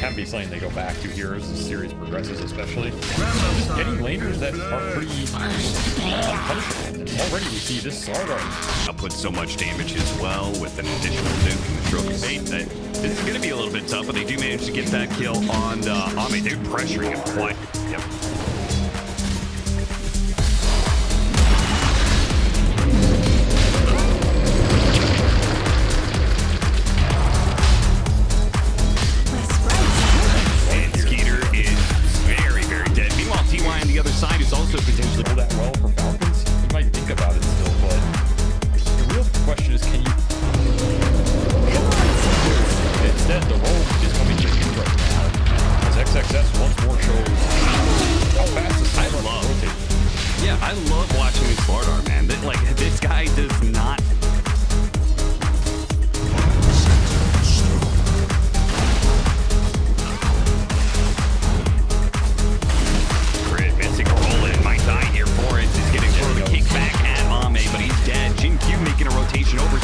kind of be something they go back to here as the series progresses, especially. Just getting laners that are pretty unpunishable. And already we see this Slardar output so much damage as well with an additional nuke and the stroke of fate. This is going to be a little bit tough, but they do manage to get that kill on Ame. They're pressuring him quite. Yep. Side is also potentially pull that well for Falcons. You might think about it still, but the real question is, can you? Instead, the roll is coming to you right now as XXS once more shows how fast the side rotate. Yeah, I love watching this Slardar, man. Like this guy does not.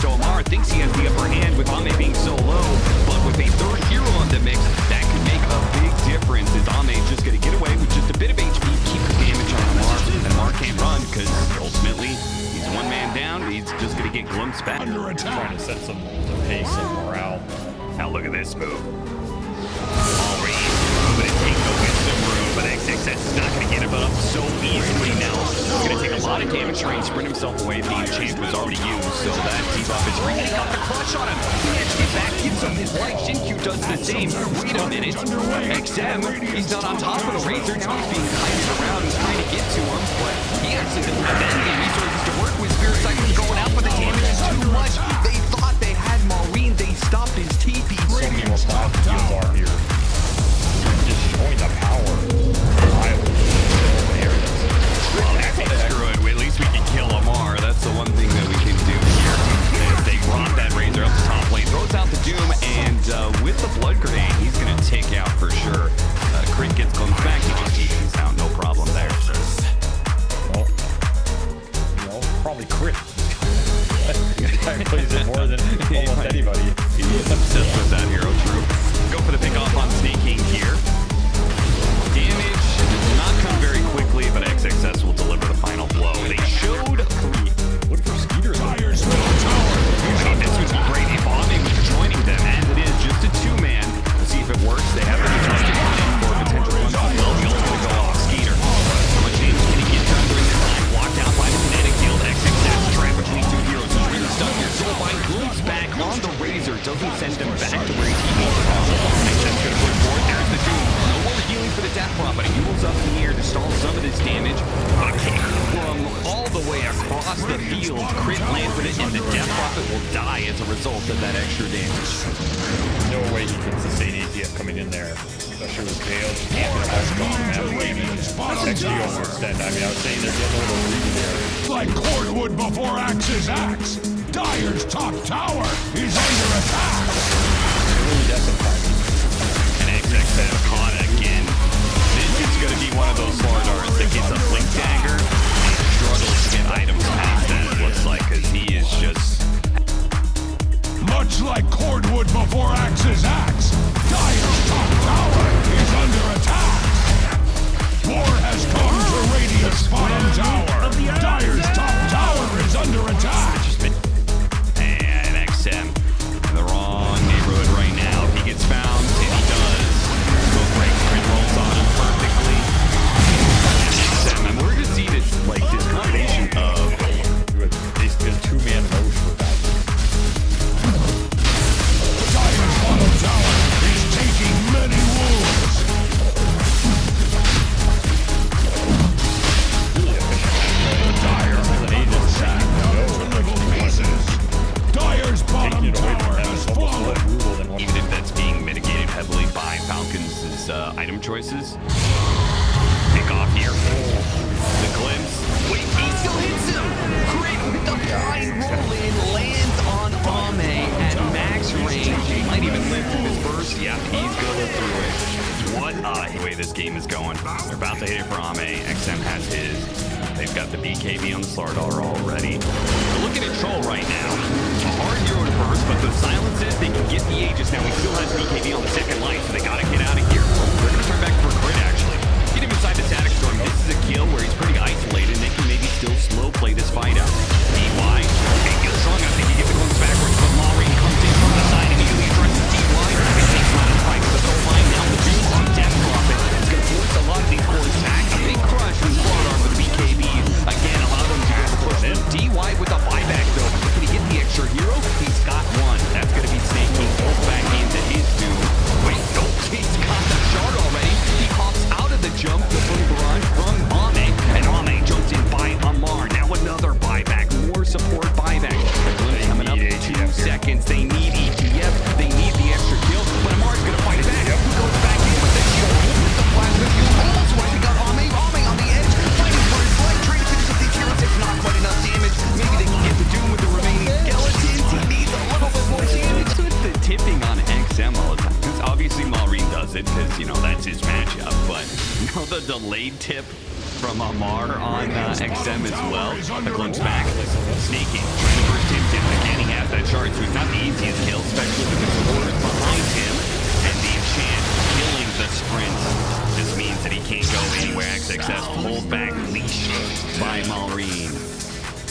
So Amar thinks he has the upper hand with Ame being so low, but with a third hero on the mix, that could make a big difference as Ame's just going to get away with just a bit of HP, keep the damage on Amar, and Amar can't run because ultimately he's one man down, he's just going to get glimpsed back. Under attack. Trying to set some pace and morale. Now look at this move. Already moving to take the wisdom room, but XXS is not going to get him up so easily now. He's going to take a lot of damage trying to sprint himself away. The enchant was already used, so that debuff is free. He got the crush on him. He had to get back, gives him his life. Shinkyu does the same. Wait a minute. XM, he's not on top of the Razor. Now he's being kited around and trying to get to him, but he actually doesn't have any resources to work with. Spirit Cycle's going out, but the damage is too much. They thought they had Maureen. They stopped his TP. So many more fields are here. Just showing the power. Screw it. At least we can kill Amar. That's the one thing that we can do here. They rock that Razor up the top lane, throws out the Doom, and with the Blood Grenade, he's going to take out for sure. Crit gets glimpsed back, he just evens out, no problem there. Well, you know, probably Crit. This guy plays it more than almost anybody. He's obsessed with that hero, true. Go for the pickoff on Snake King here. Damage does not come very quickly, but XXS will deliver the final blow. They showed three. Look for Skeeter. Tires middle tower. I mean, this would be great if Ame was joining them, and it is just a two-man. We'll see if it works. They have the trusted running for potential ones as well. The ultimate go off Skeeter. How much damage can he get done during this time? Blocked out by the kinetic field. XXS trapped between two heroes. He's really stuck here. Soulbind glooms back on the Razor. Doesn't send them back to where he needs to come. XXS gonna push forward. There's the Doom. No more healing for the Death Prop, but he moves up in the air to stall some of this damage. But a kick from all the way across the field. Crit lands it, and the Death Prophet will die as a result of that extra damage. No way he can sustain ATF coming in there. Especially with Gale. XG overextend. I mean, I was saying they're getting a little greedy there. Like cordwood before axe's axe. Dyer's top tower is under attack. Really definitely. And XXS caught again. This is going to be one of those Slardars that gets a Blink Dagger and struggles to get items past that, it looks like, because he is just... Much like cordwood before axe's axe, Dyer's top tower is under attack. War has come to Radiant's bottom tower. Dyer's top tower is under attack. And XM in the wrong neighborhood right now. If he gets found, and he does, Smoke Break Crit rolls on him perfectly. And XM, and we're going to see this, like, this combination of... Basically a two-man motion for that. Dyer's bottom tower is taking many wounds. Really efficient. Dire has an agent sack. Dyer's bottom tower has fallen. Even if that's being mitigated heavily by Falcons' item choices. Pick off here. The glimpse. Wait, he still hits him! Crit with the blind roll in, lands on Ame at max range. He might even live through this burst. Yeah, he's gonna live through it. What a way this game is going. They're about to hit it for Ame. XM has his. They've got the BKB on the Slardar already. They're looking at Troll right now. A hard hero to burst, but the silences, they can get the Aegis now. He still has BKB on the second line, so they gotta get out of does it because, you know, that's his matchup. But now the delayed tip from Amar on XM as well. The glimpse back, sneaking, trying to burst him down again. He has that shard, so it's not the easiest kill, especially with the sword behind him. And the enchant killing the sprint just means that he can't go anywhere. XXS pulled back, leash by Malrine.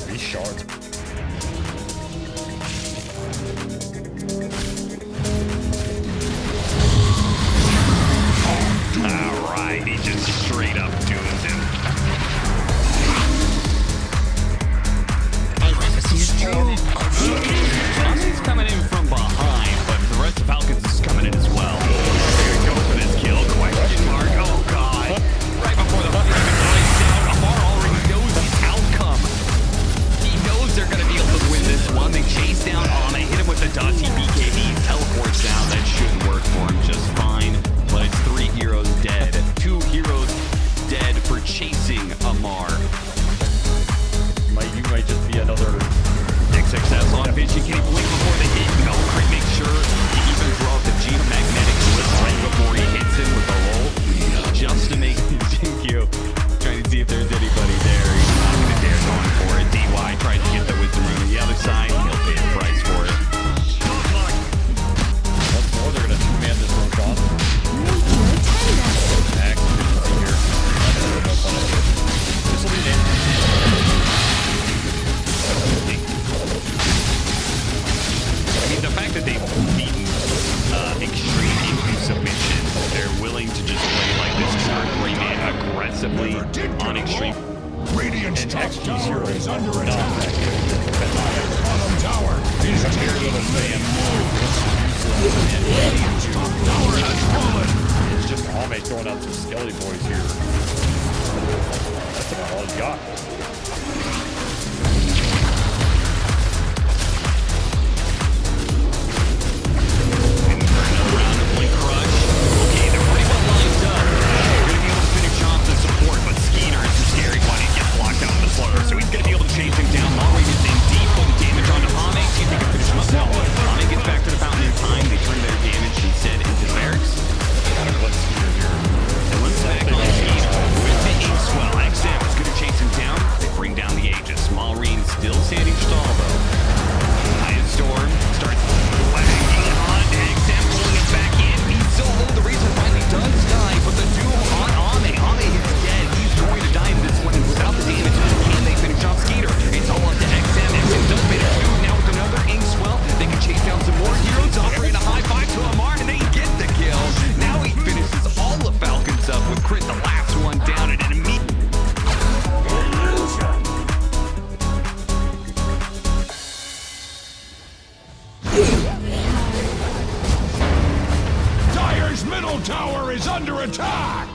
These shards. Alright, he just straight up doomed him. He's coming in from behind, but the rest of Falcons is coming in as well. Here we go for this kill. Question mark. Oh god. Right before the fight even breaks down, Amar already knows his outcome. He knows they're gonna be able to win this one. They chase down on, they hit him with the Dottie BKB, teleports down. That shouldn't work for him just fine. But it's 3 heroes dead. 2 heroes dead for chasing Amar. You might just be another XXS on pitch. He can't blink before the hit. No, Crit makes sure he even throw out the geomagnetic blitz right before he hits him with the roll. Just to make Jinkyu trying to see if there's anybody there. He's not going to dare going for it. DY tries to get the wisdom rune on the other side. He'll pay the price for it. once more. They're going to two-man this one shot. Max efficiency here. This will be an I mean, the fact that they've beaten Xtreme into submission, they're willing to just play like this 3-man aggressively on Xtreme. Radiant's top tower is under not attack. that Bottom tower is tearing flame. Radiant's top tower has fallen. It's just Ame throwing out some skelly boys here. That's about all he's got. So he's going to be able to chase him down. Malrine is in deep, putting damage onto Ame. See if he can finish him up now. Ame gets back to the fountain in time. They turn their damage instead into barracks. Let's see here. And let's back on Skeeter with the Inkswell. XM is going to chase him down. They bring down the Aegis. Malrine still standing tall, though. Iron Storm starts lagging on. XM pulling it back in. He's so low. The Razor finally does die, but the Doom on Ame. Ame is dead. He's going to die in this one without the damage. Finish off Skeeter. It's all up to XM. XM does finish two. Now with another Inkswell, they can chase down some more heroes. Offering a high five to Amar, and they get the kill. Now he finishes all the Falcons up with Crit, the last one down, and an immediate. Dire's middle tower is under attack.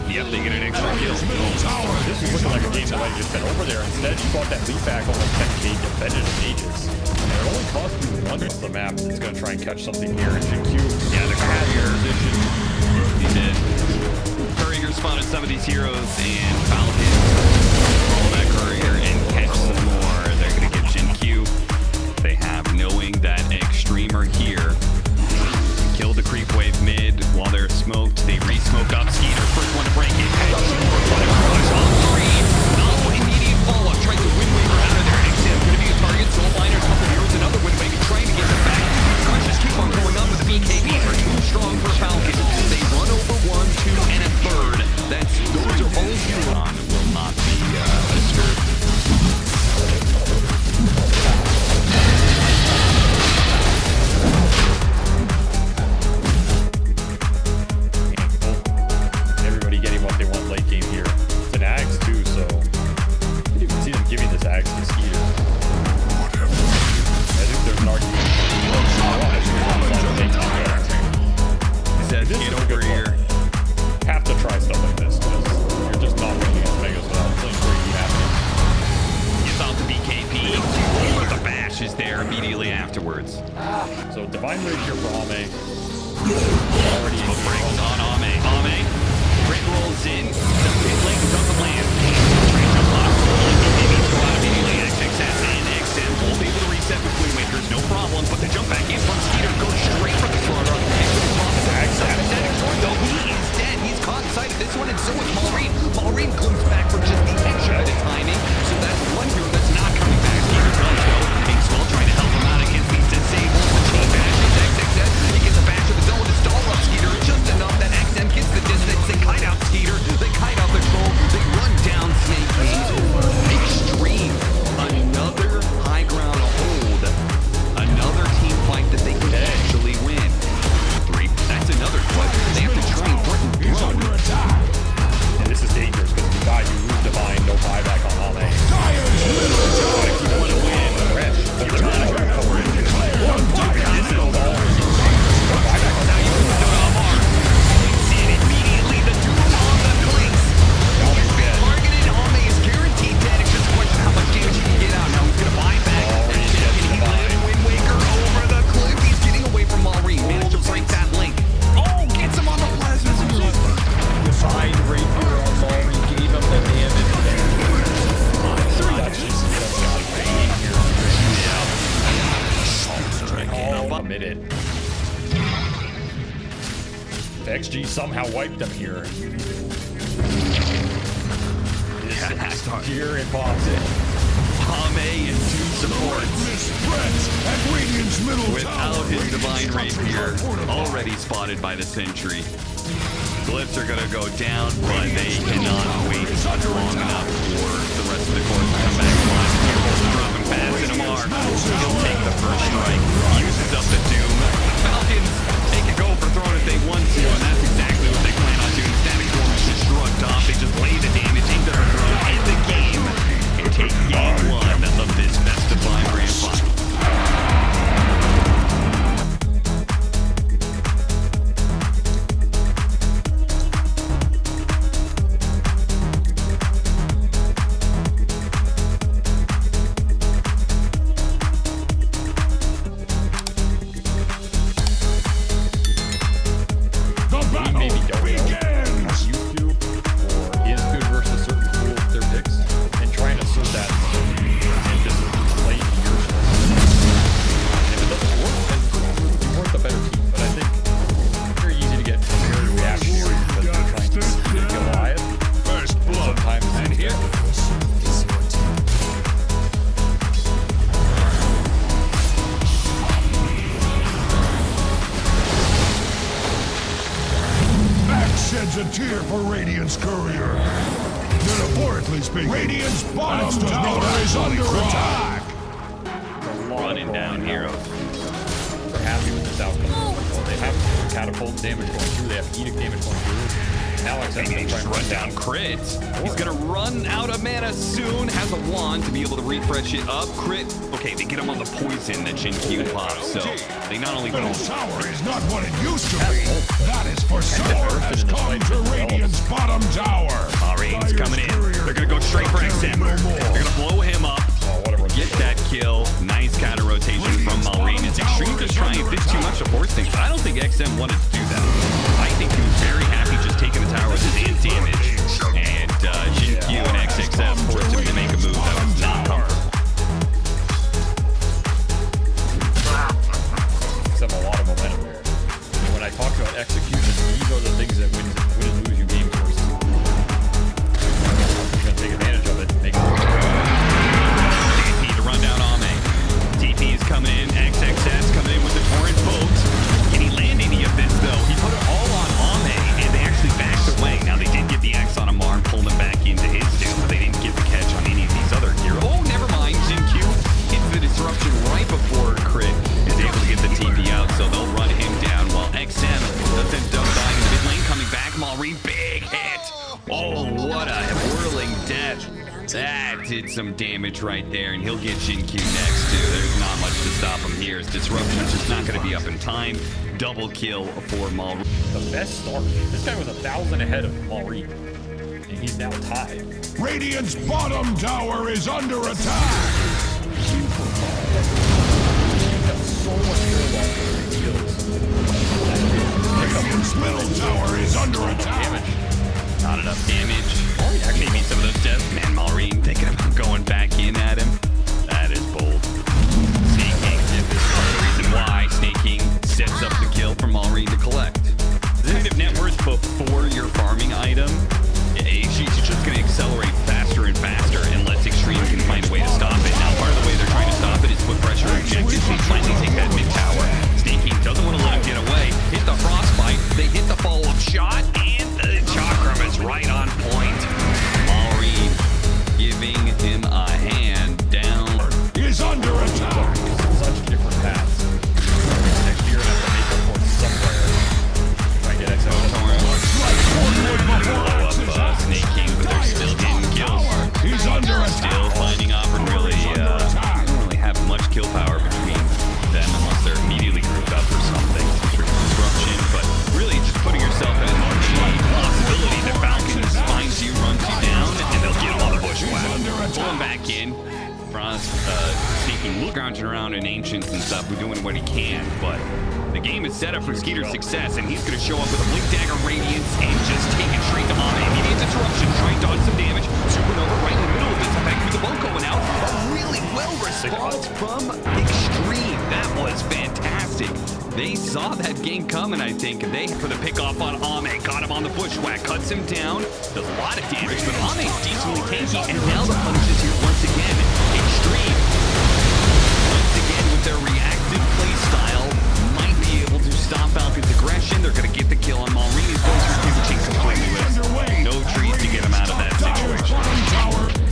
Yep, they get an extra kill. This is looking like a game that might have just been over there. Instead, you bought that lead back almost 10k defended Aegis. And it only cost you one of the map that's going to try and catch something here in GQ. Yeah, the courier position. He did. Courier spotted some of these heroes, and Falcons roll that courier and catch some more. They're going to get Jin Q. They have, knowing that Xtreme are here. Kill the creep wave mid while they're smoked. They re-smoke up Skeeter. First one to break it. No immediate follow-up. Tries to wind waver out of there. XM going to be a target. Soul Liner, a couple heroes, another wind waver trying to get them back. Crushes keep on going up, but the BKBs are too strong for Falcons. They run over 1, 2, and a third. Those are all Huron will not be disturbed. Everybody getting what they want late game here. It's an Axe too, so I didn't even see them giving this Axe to Skeeter. I think there's an argument. He says, get over here. Have to try stuff like this because you're just not winning against Megas without playing crazy happening. Gets out the BKB, but the bash is there immediately afterwards. So Divine Rage here for Ame. Already Smoke breaks on Ame. Ame, Crit rolls in. The pit lane doesn't land. Trades up on him. BKBs go out immediately. XXS in. committed. If XG somehow wiped them here. It's here and pops it. Ame and 2 supports. Without his divine rapier, already spotted by the sentry. Glyphs are gonna go down, but they cannot wait long enough for the rest of the course to come back alive. Dropping fast in Amar. He'll take the first strike. Uses up the Doom. Falcons, they can go for throne if they want to, and that's exactly what they plan on doing. Static Storm is just shrugged off. They just lay the damage into their throne, end the game, and take game 1 of this best of 5 grand final. A tear for Radiant's courier. Metaphorically speaking, Radiant's bottom tower is under attack. Running down heroes. They're happy with this outcome. They have catapult damage going through. They have edict damage going through. Alex has Maybe just run down crit. He's gonna run out of mana soon. Has a wand to be able to refresh it up. Crit. Okay, they get him on the poison that Jin Q pops. So they not only Middle tower is not what it used to be. That is for sure has come to Radiant's bottom tower. Marine's coming in. They're gonna go straight for XM. They're gonna blow him up. Get that kill. Nice counter rotation from Malrine. It's Xtreme just trying a bit too much to force things, but I don't think XM wanted to do that. I think he was very happy just taking the tower with his ant damage. And Jin Q and XXS forced him to make a move that was not comfortable. XM a lot of momentum there. And when I talk about execution, these are the things that win and lose you games versus. You're gonna take advantage of it and make it work. Run down Ame. TP is coming in. XXS coming in with the torrent boat. Can he land any of this though? He put it all on Ame, and they actually backed away. Now they did get the X on Amar and pulled him back into his doom, but they didn't get the catch on any of these other heroes. Oh, never mind. Jin Q hits the disruption right before Crit is able to get the TP out, so they'll run him down while XM does end up dying in the mid lane. Coming back, Malrine, big hit. Oh, what a whirling death. That did some damage right there, and he'll get Jin Q next, too. There's not much to stop him here. His disruption's just not going to be up in time. Double kill for Malrine. The best start. This guy was 1,000 ahead of Malrine, and he's now tied. Radiant's bottom tower is under attack. He's got so much kills. Radiant's middle tower is under attack. Not enough damage. Maybe some of those deaths. Man, Malrine thinking about going back in at him. That is bold. Snake King. This is the reason why Snake King sets up the kill for Malrine to collect. This kind of net worth before your farming item, she's just going to accelerate faster and faster unless Xtreme can find a way to stop it. Now, part of the way they're trying to stop it is put pressure on objectives. They finally take that mid tower. Snake King doesn't want to let him get away. Hit the frostbite. They hit the follow-up shot, and the chakram is right on point. Malrine giving him a hand down. Is under attack. Such different paths. Next year, I have to make up for it somewhere. Try and get XL. Blow up Snake King, but they're still getting kills. He's under attack. Still finding off and really don't really have much kill power between them unless they're immediately grouped up or something. Disruption, but really just putting yourself in the possibility that Falcons finds you, runs you down, and they'll get him on the bushwhack. Pull him back in. Frost sneaking, scrounging around in Ancients and stuff, doing what he can, but the game is set up for Skeeter's success, and he's going to show up with a Blink Dagger Radiance and just take it straight to Ame. Immediate disruption, trying to dodge some damage. Supernova right in the middle of this. In fact, with the bunko going out, a really well response from Xtreme. That was fantastic. fantastic. They saw that game coming, I think, and they for the pickoff on Ame. Got him on the bushwhack, cuts him down, does a lot of damage, but Ame's decently tanky, and now the punish is here once again. Xtreme, once again with their reactive play style, might be able to stop Falcons' aggression. They're going to get the kill on Maureen. He's going through Kimchi completely with no trees to get him out of that situation.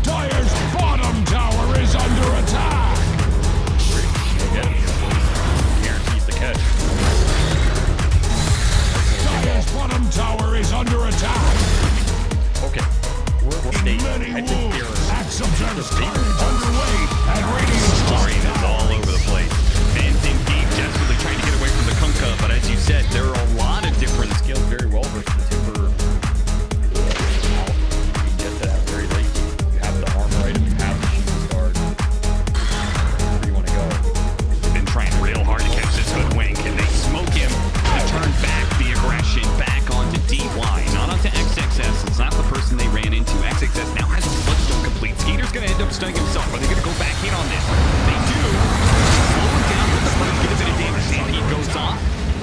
Dyer's bottom tower is under attack. Guarantees the catch. Dyer's bottom tower is under attack. Okay. We're staying. Many I think they're wolves. Axe observes carnage underway. And Radiant's Maureen is all over the place. Fans in deep, desperately trying to get away from the Kunkka, but as you said, there are a lot of different skills. skilled very well versus the Timber. You can get that very late. You have the armor item, you have the shooting guard. Where do you want to go? They've been trying real hard to catch this hoodwink, and they smoke him to turn back the aggression back onto DY, not onto XXS. It's not the person they ran into. XXS now has a bloodstone complete. Skeeter's going to end up stunning himself. Are they going to go back in on this? They do. Slow him down with the first, get a bit of damage. Stampede goes off.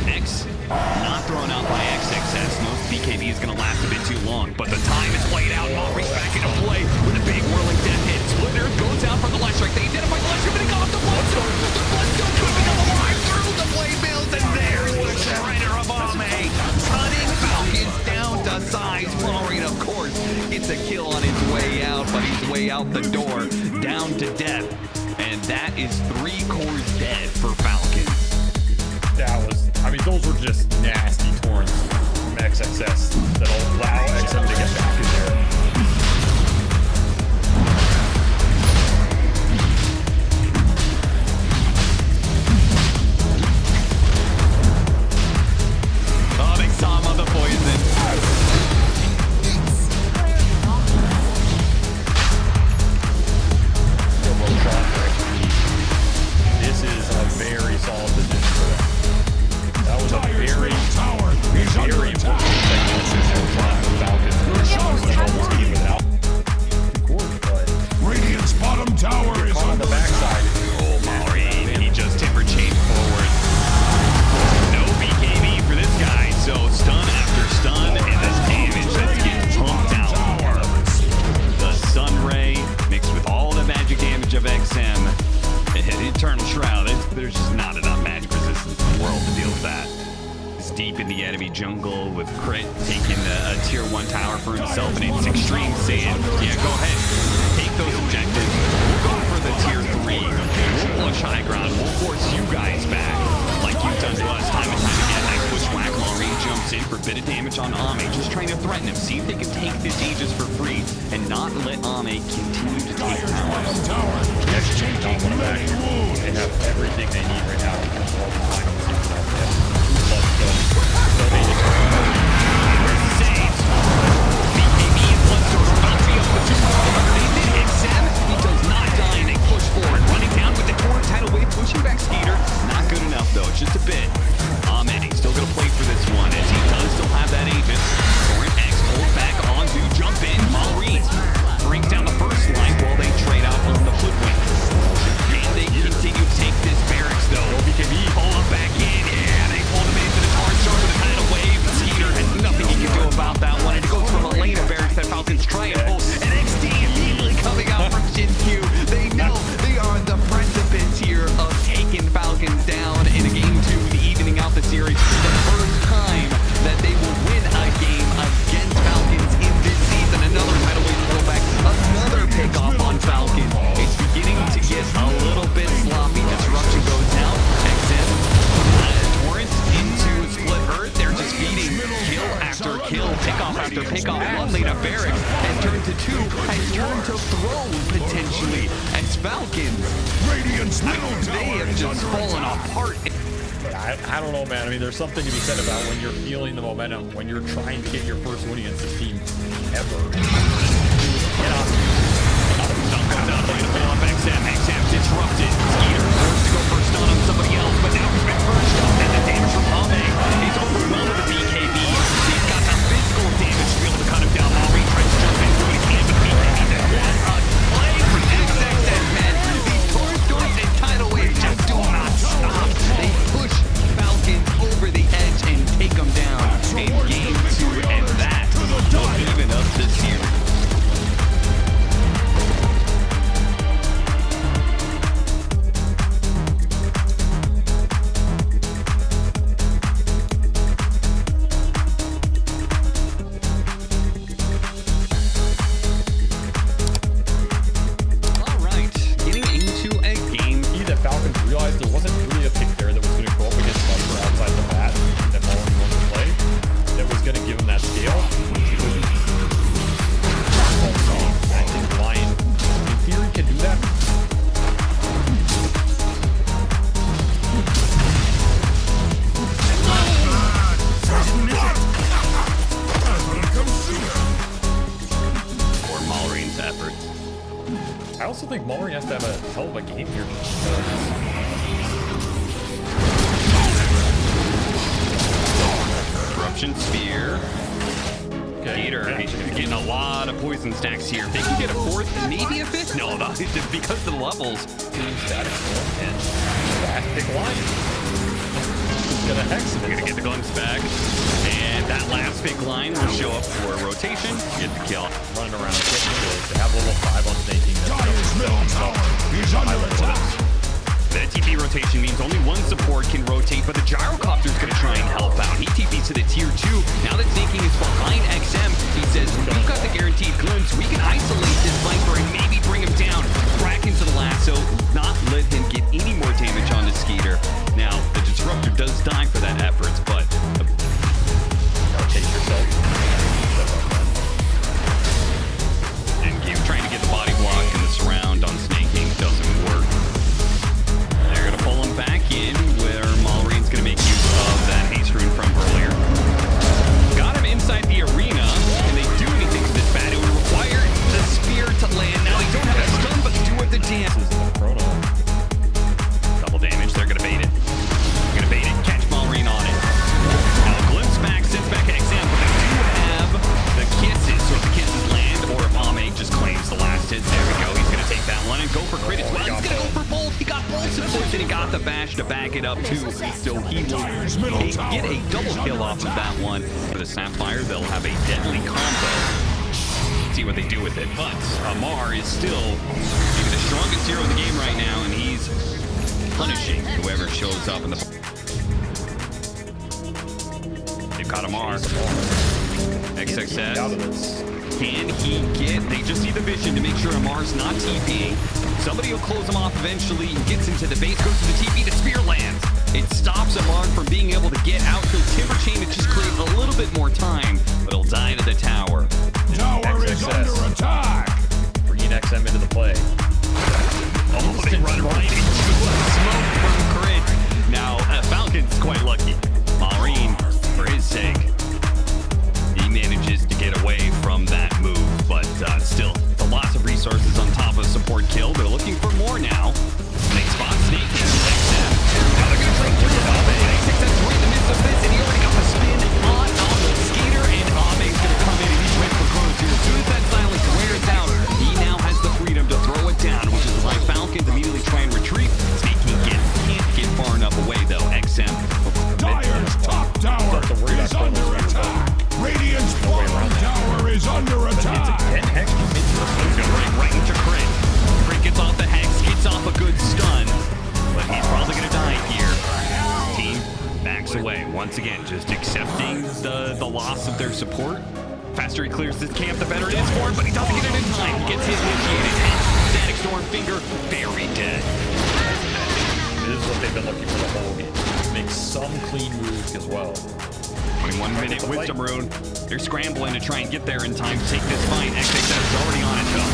X not thrown out by XXS. No BKB is going to last a bit too long, but the time is played out. Maurice back into play with a big whirling death hit. Split Earth goes out for the light strike. They identify the light strike, but he got off the bloodstone. The bloodstone keeping him alive through the blade mills, and there's the shredder of Ame. Cutting Falcons down to size. Maureen, of course, gets a kill on his way out, but he's way out the door, down to death. And that is 3 cores dead for Falcons. That was, I mean, those were just nasty torrents from XXS that'll allow XM to get back in there. Oh, they saw him on the poison. This is a very solid position for them. That was a very, tower is under very attack. important position for Falcons. They're almost even without 2 cores, but Radiant's bottom tower is on under the backside. Oh, Maureen, he just timber chained forward. No BKB for this guy, so stun after stun, and this damage that's getting pumped out. The Sun Ray mixed with all the magic damage of XM. Eternal Shroud, there's just not enough magic resistance in the world to deal with that. He's deep in the enemy jungle with Crit taking a tier 1 tower for himself, and it's Xtreme saying, yeah, go ahead, take those objectives. We'll go for the tier 3. We'll push high ground. We'll force you guys back like you've done to us time and time again. Nice bushwhack. Maureen jumps in for a bit of damage on Ame, just trying to threaten him, see if they can take this Aegis for free and not let Ame continue to take towers. tower. They have everything they need right now in terms of all the final sequence. So they just Saves. BKB and Bloodstone are about to be able to just underneath it. XM, he does not die, and they push forward. Running down with the torrent tidal wave, pushing back Skeeter. Not good enough, though. It's just a bit. He's still going to play for this one, as he does still have that Aegis. Torrent X pulls back on to jump in. Maureen brings down the first line while they trade out on the footwing. And they continue to take this barracks, though. BKB pull up back in. Yeah, they pulled him into the torrent shore with a tidal wave. Skeeter has nothing he can do about that one. And it goes from a lane of barracks that Falcons try and pull. And XD immediately coming out from Shin Q. They know they are on the precipice here of taking Falcons down in a game 2, evening out the series. The first time that they will win a game against Falcons in this season. Another tidal wave pullback, another pickoff on Falcons. It's beginning to get a little bit sloppy. Disruption goes down. XM torrent into Split Earth. They're just beating kill after kill, pickoff after pickoff. One lane of barracks and turn to 2 has turned to throne potentially as Falcons. Radiant's middle They tower have is just under fallen attack. apart. I don't know, man. I mean, there's something to be said about when you're feeling the momentum, when you're trying to get your first win against this team ever. XM disrupted. Skeeter forced to go for a stun on somebody else, but now he's been first up, and the damage from Ame is overwhelmed with the BKB. He's got the physical damage to be able to cut him down. Maureen tries to jump in, doing what he can, but BKB. What a play from XXS, man. These torrent storms and tidal waves just do not stop. They push realized there wasn't really a pick there that was going to go up against Viper outside the bat that Mullen wanted to play that was going to give him that scale. I think Lion, in theory, can do that. For Mallory's efforts. I also think Mullen has to have a hell of a game here. Corruption Sphere. Okay. Gator, he's getting a lot of poison stacks here. They can get a fourth, maybe a fifth. No, because of the levels. Static Storm and fast pick Lion. He's gonna hex him. We're gonna get the glimpse back. And that last big line will show up for a rotation. Get the kill. Running around, getting kills. They have level 5 on snaking. Dyer's middle tower is under attack. The TP rotation means only one support can rotate, but the gyrocopter's gonna try and help out. He TP'd to the tier 2. Now that Snaking is behind XM, he says, we've got the guaranteed glimpse. We can isolate this Viper and maybe bring him down. Crack into the lasso, not let him get any more damage on the Skeeter. Now, the Disruptor does die for that efforts, but Rotate yourself. and keep trying to get the body block and the surround on Snaking doesn't work. They're gonna pull him back in where Mallory's gonna make use of that haste rune from earlier. Got him inside the arena. Can they do anything to this bat? It would require the spear to land. Now they don't have a stun, but they do have the dance. Double damage. They're gonna bait it. They're gonna bait it. Catch Mallory on it. Now glimpse back, sends back XM, but they do have the kisses. So if the kisses land, or if Ame just claims the last hit, there we go. He's gonna take that one and go for crit as well. He's gonna go for both. He got both supports and he got the bash to back it up too. So he will get a double kill off of that one. For the Sapphire, they'll have a deadly combo. See what they do with it. But Amar is still maybe the strongest hero in the game right now, and he's punishing whoever shows up in the. They've got Amar. XXS. Out of this. Can he get? They just need the vision to make sure Amar's not TPing. Somebody will close him off eventually. He gets into the base, goes to the TP, the spear lands. It stops Amar from being able to get out. He'll Timber Chain to just create a little bit more time, but he'll die to the tower. Tower is under attack. Bringing XM into the play. Oh, they run right into a smoke from Crit. Now, Falcon's quite lucky. Maureen, for his sake, he manages to get away from that move, but still, the loss of resources on top of support kill. They're looking for more now. They spot Snake and XM. Now they're going to throw through Ame. XM's right in the midst of this, and he already got the spin on the Skeeter, and Ame's going to come in and he's waiting for Chronos here. As soon as that silence wears out, he now has the freedom to throw it down, which is why Falcons immediately try and retreat. Snake can't get far enough away, though. XM. Dyer's top tower is under attack. Radiant's bottom tower is under attack. Hex He's gonna run right into Crit. Crit gets off the Hex, gets off a good stun, but he's probably gonna die here. Team backs away once again, just accepting the loss of their support. Faster he clears this camp, the better it is for him, but he doesn't get it in time. He gets his initiated hit. Static Storm Finger, very dead. This is what they've been looking for the whole game. Make some clean moves as well. 21-minute Wisdom Rune. They're scrambling to try and get there in time to take this fight. XXS is already on it though.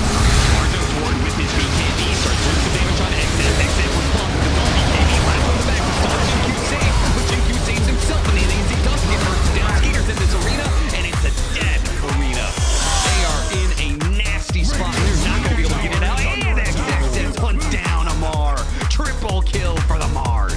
Marzo Toward with his BKB starts doing some damage on XM. XM responds with his own BKB. Last on the back to stop Jinq save. But Jinq saves himself in the innings. He doesn't get hurt. Down Skeeter's in this arena, and it's a dead arena. They are in a nasty spot. They're not going to be able to get it out. And XXS hunts down Amar. Triple kill for the Mars.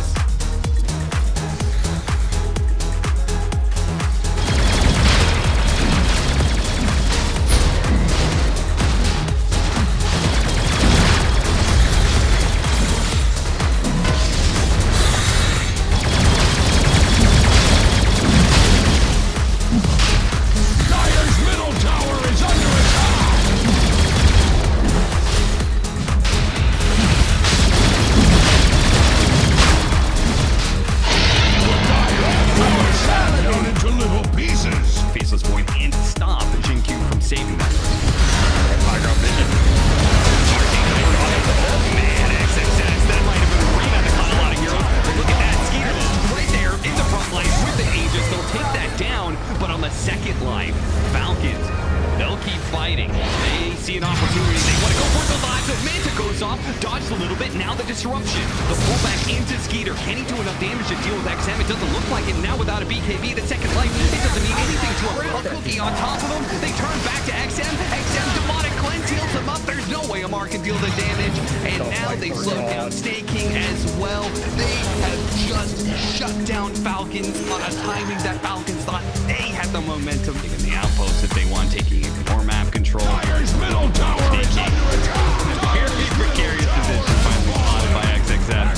option. The pullback into Skeeter. Can he do enough damage to deal with XM? It doesn't look like it. Now without a BKB, the second life, it doesn't mean anything to him. A cookie on top of him. They turn back to XM. XM demonic cleanse heals him up. There's no way Amar can deal the damage. And now they slow down staking as well. They have just shut down Falcons on a timing that Falcons thought they had the momentum. Taking the outpost if they want, taking more map control. Dyer's middle tower is under attack. Very precarious position, finally spotted by XXF.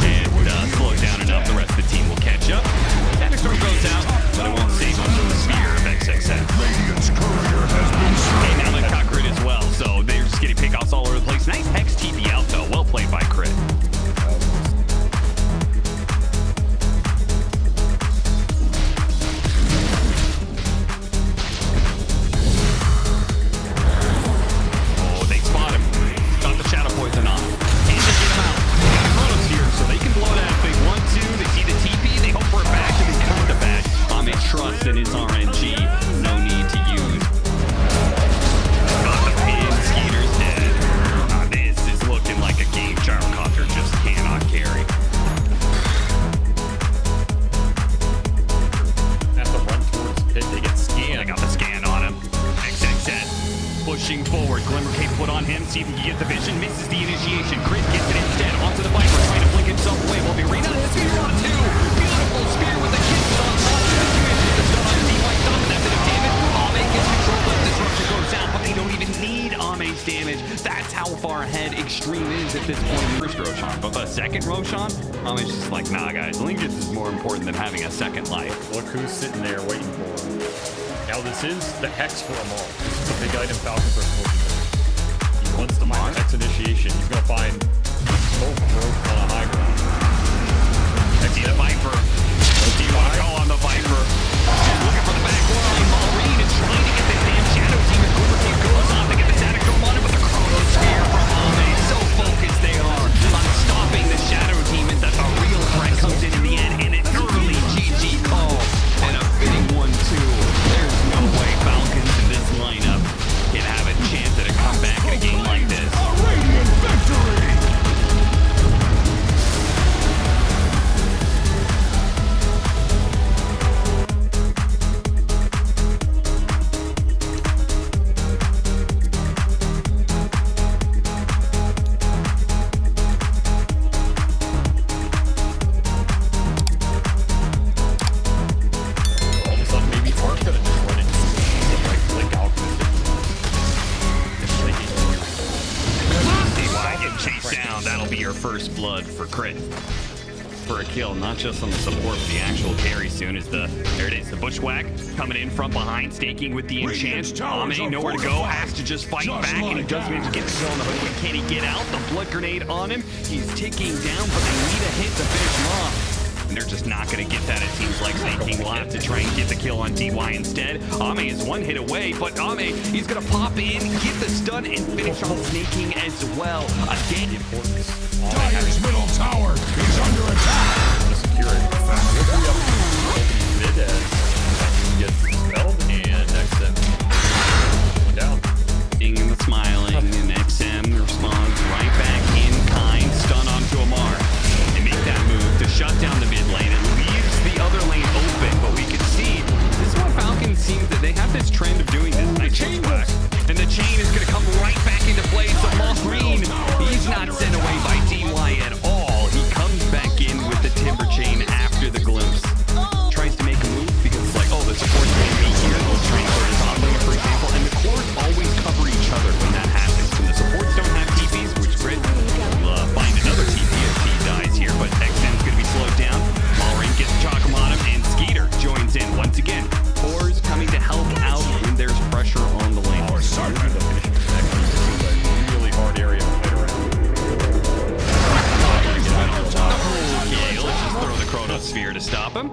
And slowed down enough, the rest of the team will catch up. Xtreme goes out, but it won't save him from the spear of XXF. Radiant's courier has been slain. And now they've got Crit as well, so they're just getting pickoffs all over the place. Nice Hex TP out though, well played by Crit. And it's RNG, no need to use. Got the pin, Skeeter's dead. This is looking like a game Gyrocopter just cannot carry. Have to run towards the pit, they get scanned. They got the scan on him. XXN pushing forward. Glimmer Cape put on him, see if he can get the vision. Misses the initiation. Crit gets it instead. Onto the Viper, trying to blink himself away. While the arena is spear on two. Beautiful spear with the kisses on top. Ame's damage. That's how far ahead Xtreme is at this point. First Roshan, but the second Roshan, Ame's just like, nah guys, Lingus is more important than having a second life. Look who's sitting there waiting for him. Now this is the Hex for them all. This is the big item Falcons are smoking for. He wants to find the Hex initiation. He's going to find smoke growth on a high ground. See the Viper. Do you want to go on the Viper? Just looking for the back line. Maureen is trying to get this damn Shadow Team as Glimmer Cape goes on to get the Static Dome on him, but the Chronos Spear from Ame. So focused they are on stopping the Shadow Team, and that the real threat comes in the end, and an early GG call. And a fitting 1-2. There's no way Falcons in this lineup can have a chance at a comeback in a game like this. A radiant victory. First blood for Crit for a kill, not just on the support, but the actual carry soon as there it is, the Bushwhack coming in from behind, staking with the enchant. Ame nowhere to go, has to just fight back, and he does manage to get the kill on the hook, but can he get out? The blood grenade on him, he's ticking down, but they need a hit to finish him off. And they're just not going to get that, it seems like. Snaking will have to try and get the kill on DY instead. Ame is one hit away, but Ame, he's going to pop in, get the stun, and finish on Snaking as well. Again, importance. Dyer's middle tower is under attack. To secure it. We'll free up mid as he gets expelled, and XM going down. Seeing him smiling, and XM responds right back in kind, stun onto Amar. They make that move to shut down the mid lane. It leaves the other lane open, but we can see this is what Falcons seems that they have this trend of doing this. Nice chain whack. And the chain is going to come right back into play. So Maureen, he's not sent away by DY at all. He comes back in with the timber chain after the glimpse. Tries to make a move because it's like, oh, the support's going to be here. They'll train for his top laner, for example. And the cores always cover each other when that happens. When the supports don't have TPs, which Crit will find another TP if he dies here. But XM's going to be slowed down. Maureen gets Chakram on him, and Skeeter joins in once again. Cores coming to help out when there's pressure on the lane. Really hard area to fight around. Okay, let's just throw the Chronosphere to stop him.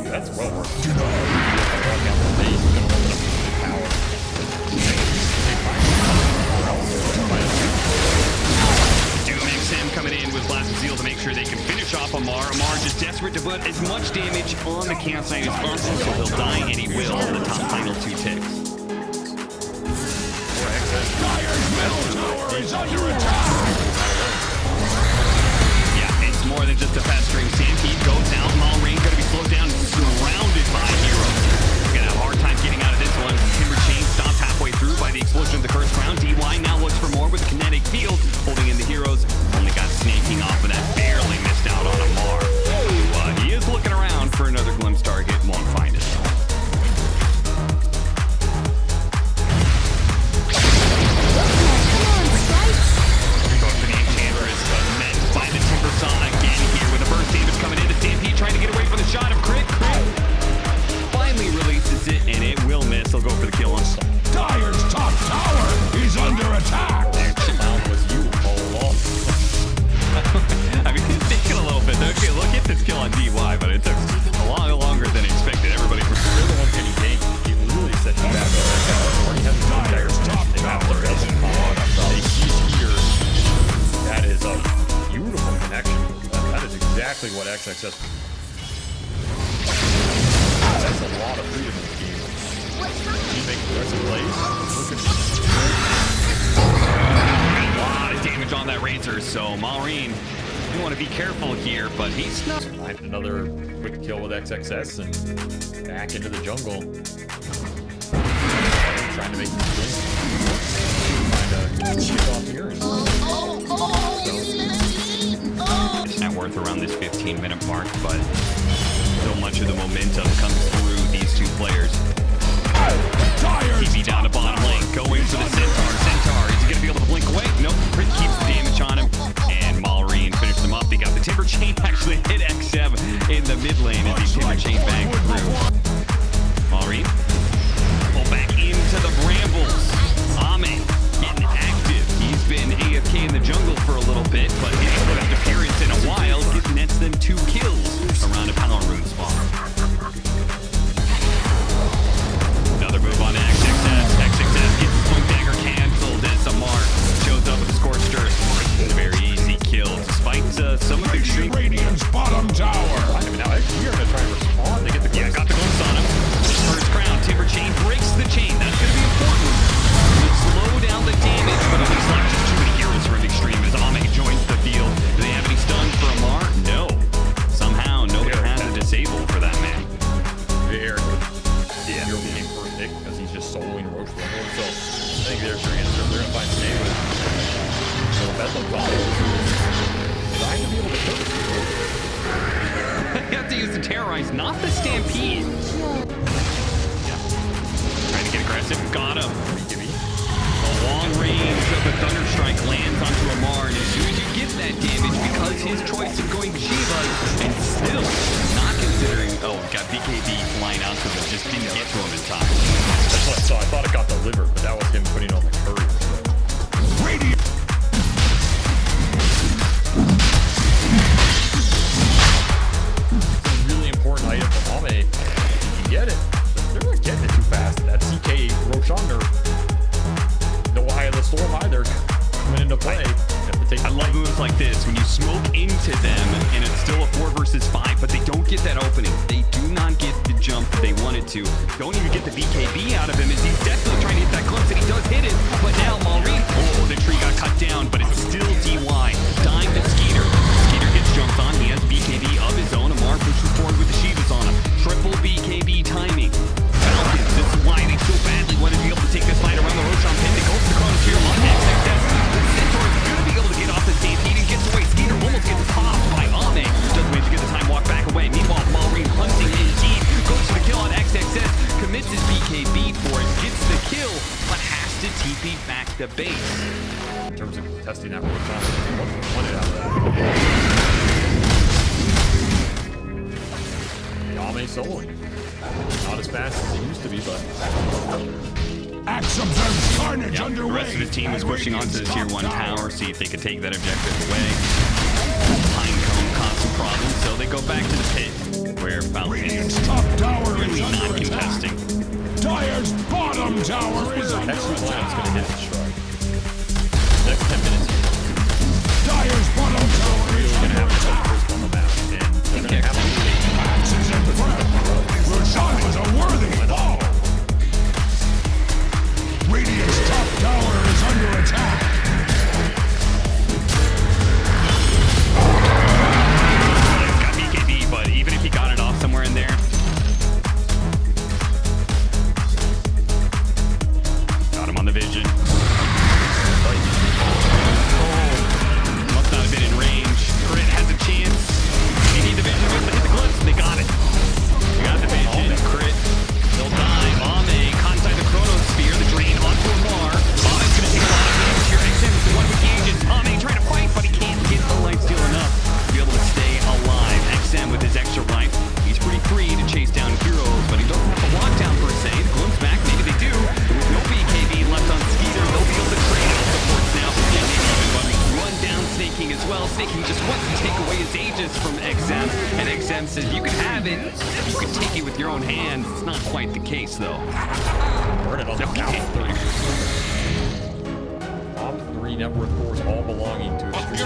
That's well worth it. XM coming in with Blast of Zeal to make sure they can finish off Amar. Amar just desperate to put as much damage on the campsite as possible, so he'll die, and he will in the top final 2 ticks. Dyer's middle tower is under attack. exactly what XXS. That's a lot of freedom in the game. He make aggressive plays. A lot of damage on that Razor, so Maureen, you want to be careful here, but he's not. Find another quick kill with XXS and back into the jungle. Trying to make the swing. Find a kick off here. Net worth around this 15-minute mark, but so much of the momentum comes through these two players. TB down to bottom lane, going for the Centaur. Centaur, is he going to be able to blink away? Nope, Crit keeps the damage on him, and Maureen finished him up. They got the Timber Chain actually hit XM in the mid lane as he Timber Chain bang through. Maureen, pull back into the brambles. Ame getting active. He's been AFK in the jungle for a little bit, but his first appearance in a while nets them 2 kills around a power rune spawn. Another move on XXS. XXS gets his Smoke Dagger canceled as Amar shows up with a Scorched Earth. Very easy kill, despite some of the Xtreme. Radiant's bottom tower. I mean, now we're gonna try and respond. They get the Got the glimpse on him. First crown, Timber Chain breaks the chain. That's going to be important. It'll slow down the damage, but it looks like just too many heroes from Xtreme as Ame joins the field. Do they have any stuns for Amar? No. Somehow, nobody has a disable for that man. Very good. Yeah. Hero became perfect because he's just soloing Roche Rumble. So I think there's your answer. They're gonna find Snake with Bedlam combo. I have to be able to kill this hero. You have to use the Terrorize, not the Stampede. Yeah. Trying to get aggressive. Got him. The long range of the Thunder Strike lands onto Amar, and as soon as you get that damage, because his choice of going Shiva and still not considering, got BKB flying out to him, just didn't get to him in time. That's what I saw. I thought it got delivered, but that was him putting on the courier. Radiant. It's a really important item for Ame. You can get it, but they're not getting it too fast. That CK Roshander, no Eye of the Storm either, coming into play. I love moves like this when you smoke into them and it's still a 4 versus 5, but they don't get that opening. They do not get the jump that they wanted to. Don't even get the BKB out of him as he's definitely trying to hit that glimpse, and he does hit it. But now Maureen, the tree got cut down, but it's still DY. Dime to Skeeter. Skeeter gets jumped on. He has BKB of his own. Amar pushes forward with the Shivas on him. Triple BKB timing. Falcons, this is why they so badly wanted to be able to take this fight around the Roshan pin. They go for the Chronos here on XXS. The Centaur is going to be able to get off the Stampede and gets away. Skeeter almost gets popped by Ame. Doesn't manage to get the time walk back away. Meanwhile, Maureen hunting indeed. Goes for the kill on XXS. Commits his BKB for it. Gets the kill, but has to TP back to base. In terms of testing that Roshan, one out of that. Ame soloing. Not as fast as it used to be, but Axe observes carnage the underway. rest of his team is pushing onto the tier 1 tower, see if they can take that objective away. Pinecone caused some problems, so they go back to the pit, where Falcons Radiant's top tower really is not under attack. contesting. Dire's bottom tower is under Xtreme Line's attack. going to hit the strike. Next 10 minutes, Dire's bottom tower is going to under have to attack. first on the map, and they're going to have to Axe is in front. Roshan was a worthy fall. Radiant's top tower is under attack. He's got BKB, but even if he got it off somewhere in there, got him on the vision. Must not have been in range. Crit has a chance. They need the vision to be able to hit the glimpse, and they got it. They got the vision. Crit. They'll die. Ame caught inside the Chronos Sphere. The drain onto Amar. Ame's gonna take a lot of damage here. XM is the one who engages. Ame trying to fight, but he can't get the lifesteal enough to be able to stay alive. XM with his extra life. He's pretty free to chase down heroes, but he doesn't have to lock down per se. The glimpse back, maybe they do. With no BKB left on Skeeter, they'll be able to trade out supports now. And maybe even run down Snaking as well. Snaking just wants to take away his Aegis from XM, and XM says you can have it, you can take it with your own hands. It's not quite the case though. burn it on the top 3 net worth cores all belonging to Xtreme.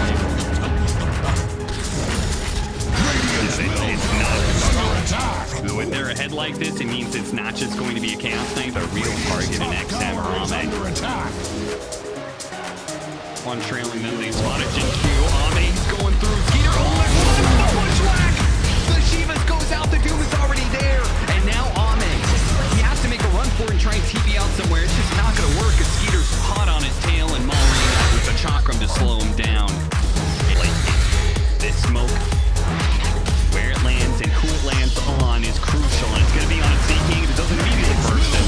like this, it means it's not just going to be a Chaos Knight, but a real target in XM or Ame. One trailing them, they spotted Jin-Q. Ame's going through. Skeeter, oh my God, the bushwhack! The Shivas goes out, the Doom is already there. And now Ame, he has to make a run for it and try and TP out somewhere. It's just not going to work. Skeeter's hot on his tail, and Maureen with the chakram to slow him down. Like, this smoke, where it lands and who it lands on is crucial, and it's going to be on a Sea King. It doesn't immediately burst him.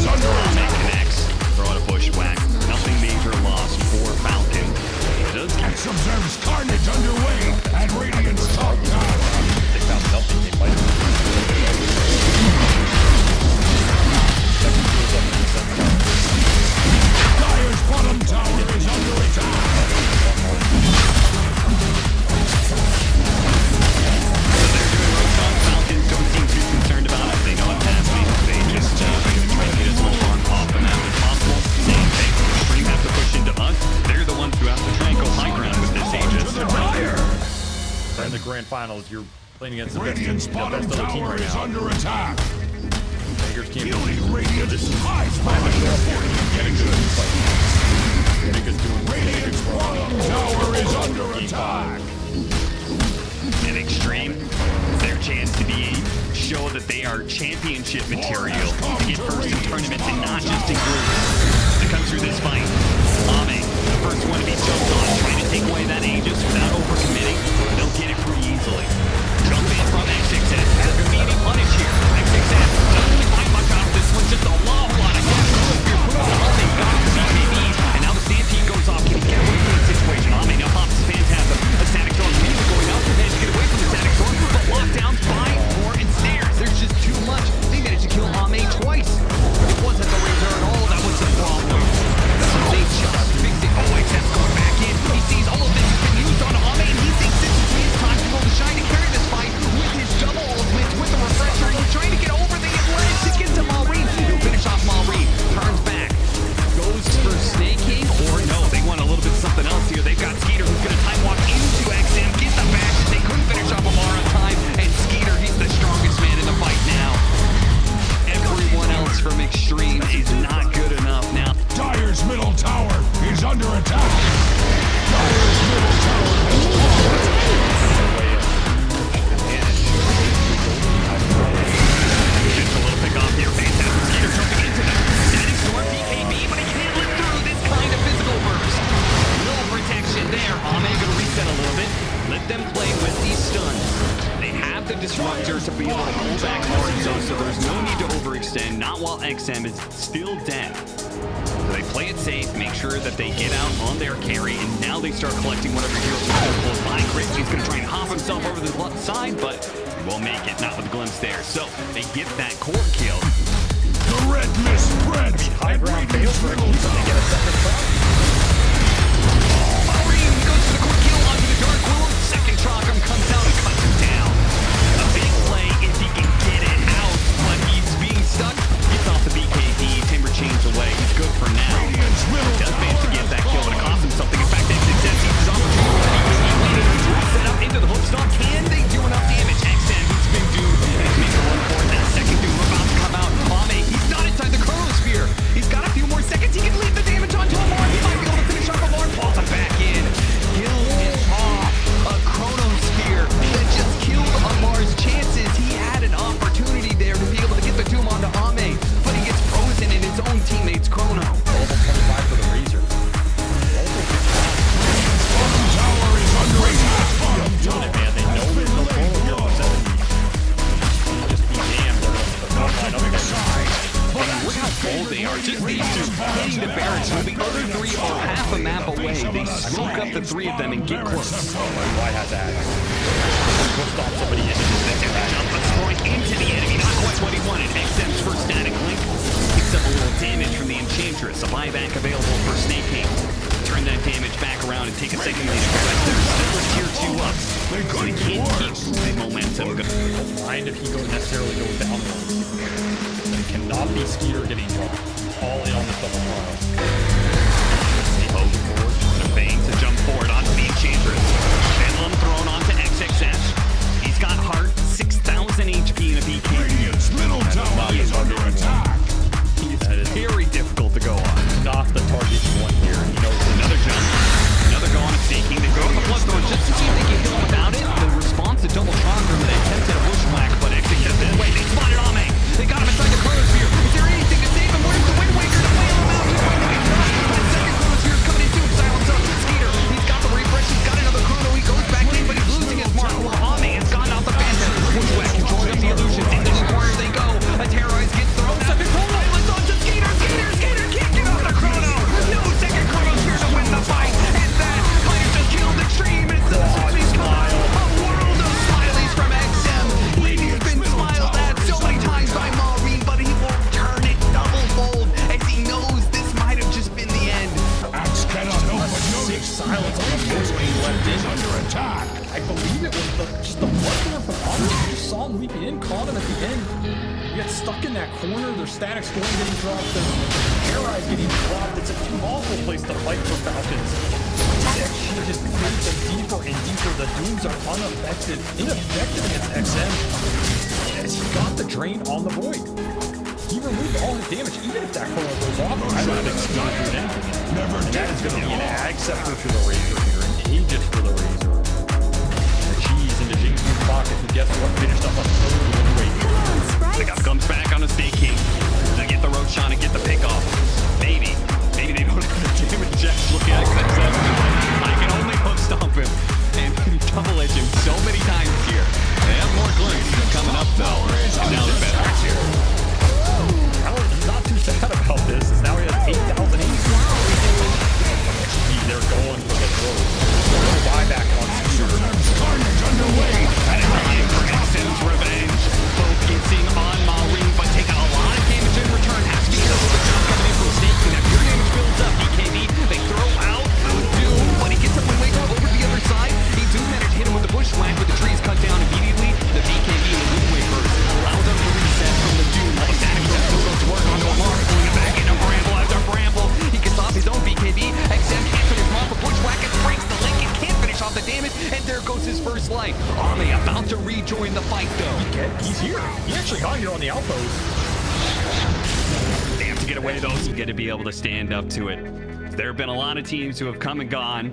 Ame connects, throw out a bushwhack. Nothing major lost for Falcon. It does get Observes carnage underway at Radiant's top tower. They found nothing. They might have. Dire's bottom tower is under attack. Falcons don't seem too concerned about it. They know what's happening. They just try to get as much fun off the map as possible. Same thing. Xtreme have to push into us. They're the ones who have to try and go high ground with this Aegis. In the grand finals, you're playing against the Radiant's best bottom other team tower right is now. under attack. Tigers can't Healing be Radiant's high spot. Getting good. Niggas doing Radiant's bottom tower is under attack. And Xtreme, their chance to show that they are championship material, to get first in tournaments and not just in groups. To come through this fight, Ame, the first one to be jumped on, trying to take away that Aegis without overcommitting. They'll get it pretty easily. Jump in from XXS, has been being punished here. XXS doesn't really find much out of this one, just a lot of gas. You're putting on Ame, got the BKBs, and now the Stampede goes off. Can he get away from the situation? Ame now pops his Phantasm. A Static Storm, he's going out for to get away from the Static Storm, but lockdowns by Moore and Snares. There's just too much. They managed to kill Ame twice. It wasn't the razor at all, that was the problem. So they just fixed it. Oh, XF's going back in. He sees all of this has been used on Ame, and he thinks this is his time to go to shine and carry this fight with his double ultimates, with the refresher. He's trying to get over the Atlantic to get to Maureen. He'll finish off Maureen. Turns back. Goes for snaking, or no, they want a little bit of something else here. They've got Skeeter who's going to time walk into XM, get the bash. They couldn't finish off Amar on time, and Skeeter, he's the strongest man in the fight now. Everyone else from Xtreme is not good enough now. Dire's middle tower is under attack. Dire's middle tower has Just a little pick off here. Fantastic. Skeeter jumping into the Static Storm BKB, but he can't live through this kind of physical burst. No protection there. Ame gonna reset a little bit. Let them play with these stuns. They have the Disruptor to be able to pull back Marzo, so there's no need to overextend, not while XM is still dead. So they play it safe, make sure that they get out on their carry, and now they start collecting whatever heroes are close by. Chris, he's going to try and hop himself over the side, but he won't make it, not with Glimpse there. So they get that core kill. the red mist spreads. High ground fails for Keith. They get a second front. Maureen goes for the core kill onto the Dark Willow. Second Chakram comes out and cuts him down. A big play if he can get it out, but he's being stuck. Gets off the BKB, Timber chains away. He's good for now. Does manage to get that kill, but it costs him something. In fact, XXS sees his opportunity. Set up into the hook stomp. Can they do enough damage? XM, who's been doomed, and he's making a run for it. That second Doom about to come out. Ame, he's not inside the Chronosphere. He's got a few more seconds. He can leave the damage onto Amar. He might be able to finish off Amar. Pulls him back in. Kills it off. A Chronosphere that just killed Amar's chances. He had an opportunity there to be able to get the Doom onto Ame, but he gets frozen in his own teammate's Chrono. Almost 25 for the Razor. Tower is under attack. Doing it, man. They know there's no goal here for 70. Just be damned. They're going to line up there. Look how bold they are. Just these two hitting the barracks while the other three are half a map away. They smoke up the three of them and get close. Why has that? Go stop somebody in the Jump a scoring into the enemy. Not quite what he wanted. XM's first static link picks up a little damage from the Enchantress. A buyback available for Snake King. Turn that damage back around and take a second later. But there's still a tier 2 up. So they can't keep the momentum going. mind if he necessarily goes down. But it cannot be Skeeter getting jumped. All in on this double trial. They hold forward. The Bang to jump forward onto the Enchantress. Bedlam thrown onto XXS. He's got heart, 6,000 HP in a BK. attack. I believe it was just the bloodthorn from Omni. You just saw him leaping in, caught him at the end. You get stuck in that corner. Their static scoring getting dropped. Their Terrorize getting dropped. It's an awful place to fight for Falcons. XG just digs them deeper and deeper. The Dooms are ineffective against XM. As he got the drain on the Void. He removed all his damage, even if that chrono goes off. I don't think Steve's doing anything. Never That is going to be an did. ag scepter for the Razor here, and Aegis for the Razor. The cheese into Jing's pocket, and guess what? Finished up on third win rate. They got comes back on a Snake King. They get the Roshan and get the pick off. Maybe they don't have the damage check. Look at XM. I can only hook stomp him and double edge him so many times here. They have more glimpses coming up though. And now they're better. He's not too sad about this, as now he has 8,000 They're going for the throw. No buyback on Scooter. Carnage underway. And it's time for XM's revenge. Focusing on Maureen, but taking a lot of damage in return. Has to be careful with John coming in from Snake. And if your damage builds up, BKB, they throw out Doom, but he gets up and waits over the other side. He do manage to hit him with the bush whack, but the trees cut down immediately. The BKB and the Moon Wafers allow them to reset from the Doom. Like Static Step still goes to work onto Amar, pulling it back into Bramble after Bramble. He gets off his own BKB. XM can't finish him off, but Bushwhacker breaks the link and can't finish off the damage, and there goes his first life. Ame about to rejoin the fight though. He's here. He actually got here on the outpost. They have to get away though, so you got to be able to stand up to it. There have been a lot of teams who have come and gone,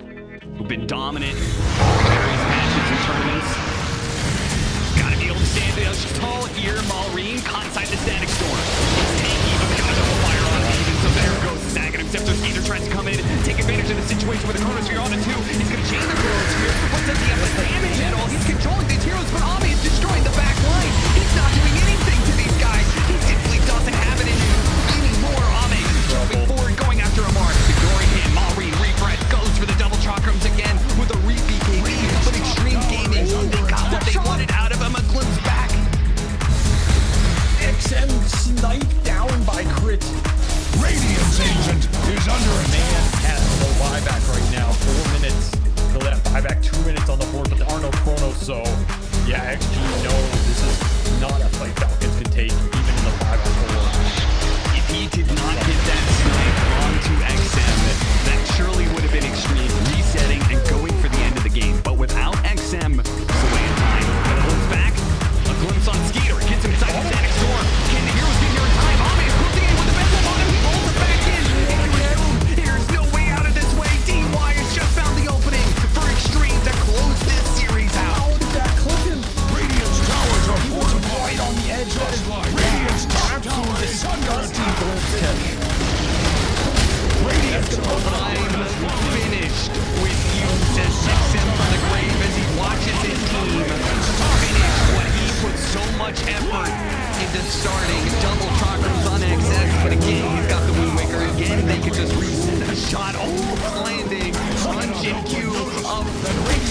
who've been dominant in various matches and tournaments. Gotta be able to stand tall here. Maureen caught inside the Static Storm. It's tanky, but we got a double fire on even, so there goes Sagan himself. Skeeter tries to come in, take advantage of the situation with the Chronosphere on it too. He's gonna chain the Chronosphere, but does he have the damage at all? He's controlling these heroes, but Ami is destroying the back line. He's not doing anything to these guys. He simply doesn't have it in him anymore. Ami jumping forward, going after Amar, ignoring him. Maureen refresh goes for the double chakrams again with a re-BKB, but Xtreme Gaming, they got what they wanted out of him. A glimpse back. XM sniped down by Crit. Radiance agent is under Man attack. has no buyback right now. 4 minutes. They'll let buyback 2 minutes on the board, but there are no chronos, so yeah, XG knows this is not a fight Falcons can take, even in the 5-4. If he did not get that snipe onto XM, that surely would have been Xtreme resetting and going for the end of the game. But without XM, it's a way of time. But it looks back, a glimpse on Skeeter, gets him inside the Static Storm. Can the heroes get here in time? Ame is closing in with the Vessel on him. He rolls it back in. There's no way out of this way. DY has just found the opening for Xtreme to close this series out. How did that clip him? Radiance towers are He was fortified. right on the edge of his line. Radiance top tower Absolute is under disgusting attack. glimpse catch. Radiance I'm finished with you, says XM from the grave as he watches his team finish what he put so much effort into starting. Double chakrams on XS, but again, he's got the Wind Waker. Again, they could just reset a shot. Almost landing. Punch-in queue of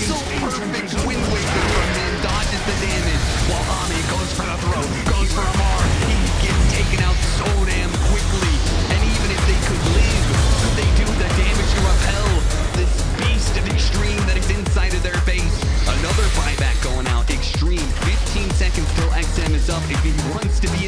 so perfect Wind Waker from him. Dodges the damage while Ami goes for the throw, goes for Amar. He gets taken out so damn quickly. And even if they could live, could they do the damage to repel this beast of Xtreme that is inside of their base? Another buyback going out. Xtreme, 15 seconds till XM is up. If he wants to be